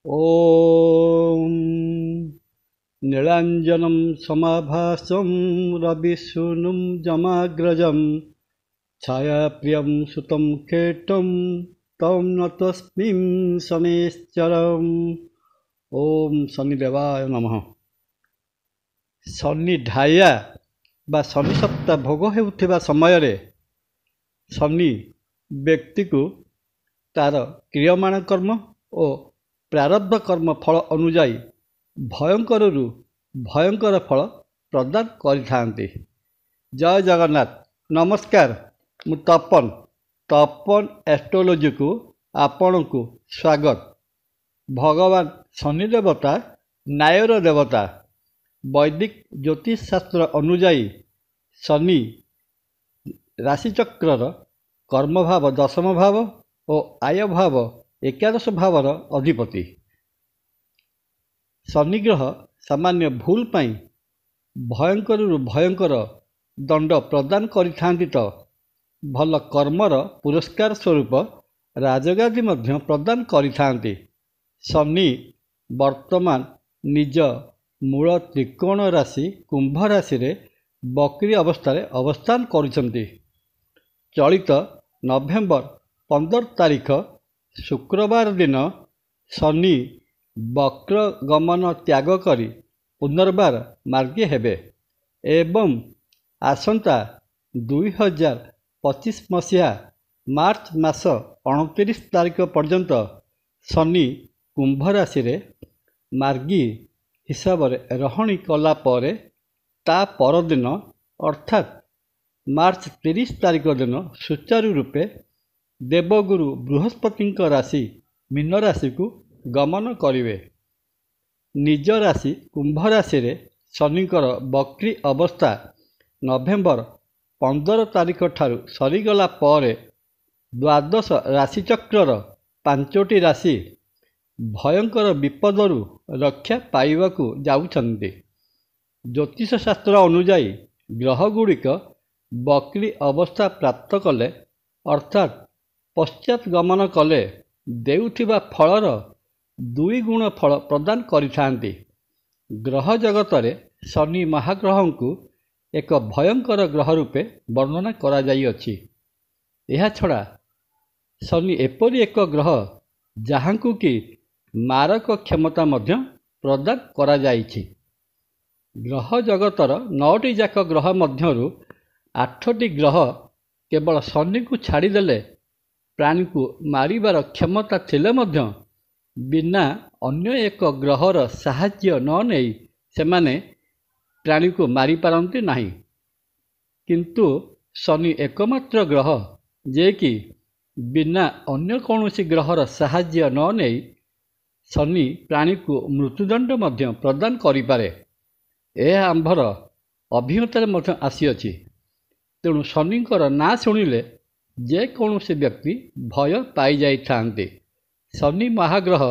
ॐ नीलाञ्जनं समाभासं रविसूनुं जमाग्रजं छायाप्रियं सुतं केटं तं नतोऽस्मि शनैश्चरम्। ओम शनिदेवाय नमः। शनि ढाया बा शनि सप्ताह भोग हेउथिबा समୟରେ शनि व्यक्ति को तार क्रियमाण कर्म और प्रारब्ध कर्म फल अनुजाई भयंकर भयंकर फल प्रदान करिथांती। जय जगन्नाथ। नमस्कार, मु तपन एस्ट्रोलॉजी को आपण को स्वागत। भगवान शनि देवता न्यायर देवता। वैदिक ज्योतिष शास्त्र अनुजाई शनि राशिचक्र कर्मभाव दशम भाव और आय भाव एकादश भावर अधिपति। शनि ग्रह सामान्य भूल पाई भयंकर भयंकर दंड प्रदान करिथांती तो भल कर्मर पुरस्कार स्वरूप राजगादी मध्य प्रदान करिथांती। शनि वर्तमान निज मूल त्रिकोण राशि कुंभ राशि रे बकरी अवस्था अवस्थान करुछंती। चलित नवेम्बर 15 तारीख शुक्रवार दिन शनि वक्र गमन त्याग करी पुनर्बार मार्गी हेबे एवं आसंता 2025 मसीहा मार्च मास 29 तारीख पर्यंत शनि कुंभ राशि रे मार्गी हिसाब रे रहणी कला परे ता परदिन अर्थात मार्च 30 तारीख दिन सुचारू रूपे देवगुरु बृहस्पति राशि मीन राशि को गमन करिवे। निज राशि कुंभ राशि रे शनिकर बक्री अवस्था नवेम्बर 15 तारीख ठारू सरीगला परे द्वादश राशिचक्रर पांचोटी राशि भयंकर विपदरू रक्षा पाइबाकू जाउछन्ति। ज्योतिष शास्त्र अनुजाई ग्रहगुड़िक बक्री अवस्था प्राप्त कले अर्थात पश्चात गमन कले देउथिबा फलर 2 गुण फल प्रदान करिथांती। ग्रह जगत रे शनि महाग्रह को एक भयंकर ग्रह रूपे वर्णना करा जाई अछि। एहा छड़ा शनि एपरि एक ग्रह जहांकु कि मारक क्षमता मध्य प्रदान करा जाइछि। ग्रह जगतर 9टी जाक ग्रह मध्यरु 8टी ग्रह केवल शनि को छाड़ीदेले प्राणी को मारिबार क्षमता थिले मध्य बिना अन्य एक ग्रहर साहाय्य न नेई सेमाने प्राणी को मारी पारंती नहीं। किंतु शनि एकमात्र ग्रह जे कि बिना अन्य कौनसी ग्रहर साहाय्य न नेई शनि प्राणी को मृत्युदंड मध्य प्रदान करिपारे। यह आंभर अभिज्ञतार मध्य आसीअछि। तेणु शनिकर ना शुणिले जे कौनसी व्यक्ति भय पाई जाइथांते। शनि महाग्रह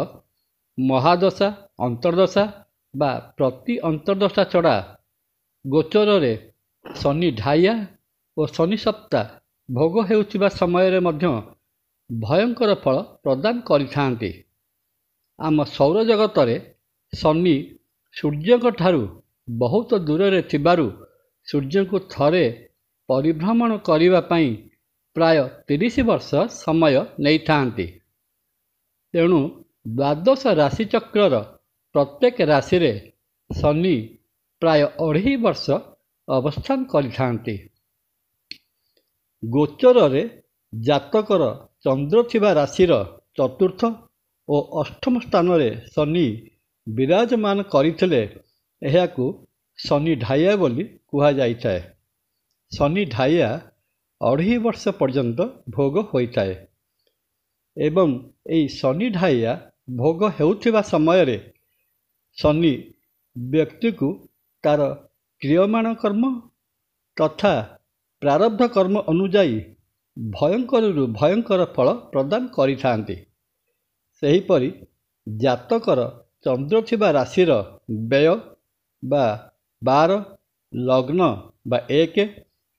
महादशा अंतर्दशा बा प्रति अंतर्दशा चढ़ा गोचर रे शनि ढाया और शनि सप्ताह भोग हेउथिबा समय रे मध्य भयंकर फल प्रदान करिथांते। आम सौर जगत रे शनि सूर्य को ठारू बहुत दूर रे थिबारु सूर्य को थरे परिभ्रमण करिबा पई प्राय 30 वर्ष समय नहीं थांती। तेणु द्वादश राशिचक्रर प्रत्येक राशि रे शनि प्राय 2.5 वर्ष अवस्थान करिथांती। गोचर रे जातकर चंद्र थिबा राशिर चतुर्थ और अष्टम स्थान रे शनि विराजमान करिथिले एहाकू शनि ढाया बोली कुहा जाइथाए। शनि ढाया 2.5 वर्ष पर्यंत भोग होइथाए एवं एई शनि ढाया भोग हेउथिबा समय रे शनि व्यक्ति को तार क्रियमाण कर्म तथा प्रारब्ध कर्म अनुजाई भयंकर भयंकर फल प्रदान करिथांती। सेहीपरि जातकर चंद्र थिबा राशिर व्यय बा 12 लग्न बा 1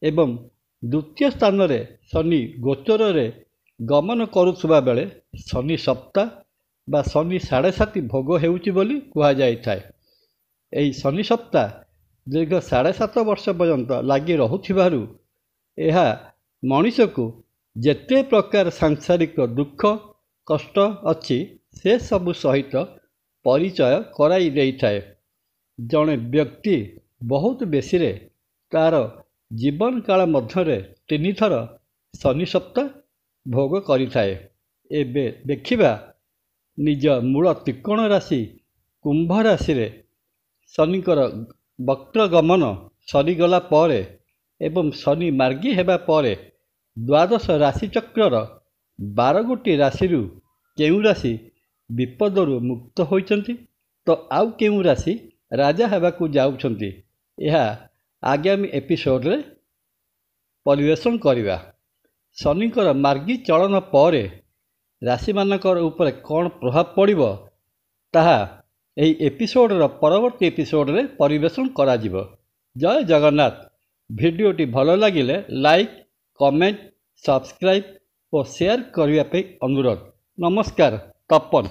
एवं द्वितीय स्थान रे शनि गोचर रे गमन करुवा बेले शनि सप्ताह ବା ଶନି 7.5 ଭୋଗ ହେଉଛି ବୋଲି କୁହାଯାଇଥାଏ। ଏହି ଶନି ସପ୍ତାହ ଦୀର୍ଘ 7.5 ବର୍ଷ ପର୍ଯ୍ୟନ୍ତ ଲାଗି ରହୁଥିବାରୁ ଏହା ମଣିଷକୁ ଯେତେ ପ୍ରକାର ସାଂସାରିକ ଦୁଃଖ କଷ୍ଟ ଅଛି ସେସବୁ ସହିତ ପରିଚୟ କରାଇ ଦେଇଥାଏ। ଜଣେ ବ୍ୟକ୍ତି ବହୁତ ବେଶୀରେ ତା'ର ଜୀବନକାଳ ମଧ୍ୟରେ 3 ଥର ଶନି ସପ୍ତାହ ଭୋଗ କରିଥାଏ। ଏବେ ଦେଖିବା ନିଜ ମୂଳ ତ୍ରିକୋଣ ରାଶି କୁମ୍ଭ ରାଶିରେ ଶନିଙ୍କର ବକ୍ରଗମନ ସରିଗଲା ପରେ ଏବଂ ଶନି ମାର୍ଗୀ ହେବା ପରେ ଦ୍ୱାଦଶ ରାଶିଚକ୍ରର 12ଗୋଟି ରାଶିରୁ କେଉଁ ରାଶି ବିପଦରୁ ମୁକ୍ତ ହୋଇଛନ୍ତି ତ ଆଉ କେଉଁ ରାଶି ରାଜା ହେବାକୁ ଯାଉଛନ୍ତି, ଏହା ଆଗାମୀ ଏପିସୋଡ଼ରେ ପରିବେଷଣ କରିବା। ଶନିଙ୍କର ମାର୍ଗୀ ଚଳନ ପରେ ରାଶିମାନଙ୍କର ଉପରେ କ'ଣ ପ୍ରଭାବ ପଡ଼ିବ ତାହା ଏହି ଏପିସୋଡ଼ର ପରବର୍ତ୍ତୀ ଏପିସୋଡ଼ରେ ପରିବେଷଣ କରାଯିବ। ଜୟ ଜଗନ୍ନାଥ। ଭିଡ଼ିଓଟି ଭଲ ଲାଗିଲେ ଲାଇକ୍, କମେଣ୍ଟ, ସବସ୍କ୍ରାଇବ୍ ଓ ସେୟାର କରିବା ପାଇଁ ଅନୁରୋଧ। ନମସ୍କାର। ତପନ।